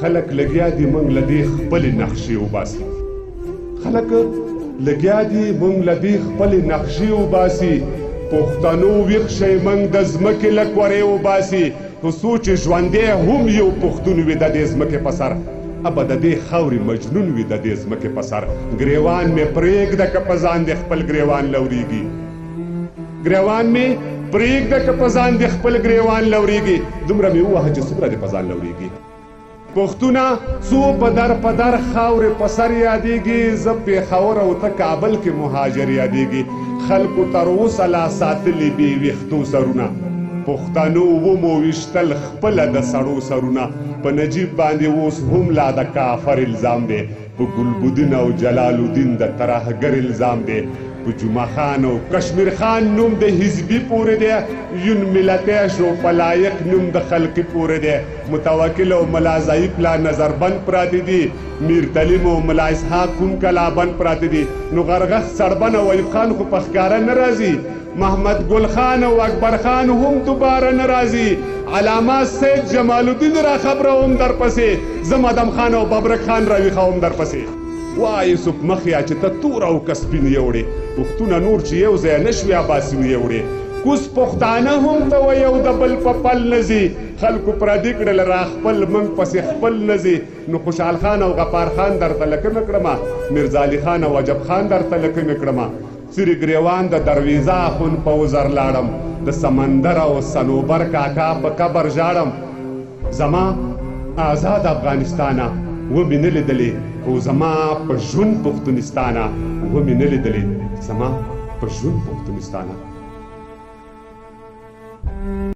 خلک لګیا دي موږ له دې خپلې نقشې وباسي خلک لګیا دي موږ له دې خپلې نقشې وباسي پښتنو ویښ شئ موږ د ځمکې له کورې وباسي خو څو چې ژوندی هم یو پښتون وي د دې ځمکې په سر ابه د دې خاورې مجنون وي د دې ځمکې په سر ګریوان مې پرېږده که په ځان دې خپل ګریوان لورېږي ګریوان مې پرېږده که په ځان دې خپل ګریوان لورېږي دومره مې ووهه چې څومره دې په ځان لورېږي پښتونه څو په در خاورې په سر یادېږي زه پېښور او ته کابل کې مهاجر یادېږي خلکو تر اوسه لا ساتلي بې ویښتو سرونه پښتنو ومو ویشتل خپله د سړو سرونه په نجیب باندې اوس هم لا د کافر الزام دی په ګلبدین او جلال الدین د ترهګر الزام دی په جمعه خان او کشمیر خان نوم د حزبي پورې دی یون ملتی شو په لایق نوم د خلقي پورې دی متوکل او ملا ضعیف لا نظربند پراته دي میر تلیم او ملا اسحاق کوم کلابند پراته دي نو غرغښ سړبن او ایوب خان خو په ښکاره نه راځي محمد ګل خان او اکبر خان هم دوباره نه راځي علامه سید جمال الدین را خبره هم درپسې زه مدم خان او ببرک خان راویښه هم درپسې وای یوسف مخیا چې ته تور او که سپین یوړې پښتونه نور چې یو ځای نه شوې اباسي یوړې کوس پښتانه هم ته و یو د بل په پل نه ځي خلکو پردي کړل را خپل موږ پسې خپل نه ځي نو خوشحال خان او غفار خان درته لکمې کړمه میرزا علي خان او عجب خان درته لکمې کړمه سری ګریوان د درویزه خون په وزر لاړم د سمندر او صنوبر کاکا په قبر ژاړم زما آزاد افغانستانه ومې نه لیدلې خو زما په ژوند پښتونستانه ومې نه لیدلې زما په ژوند پښتونستانه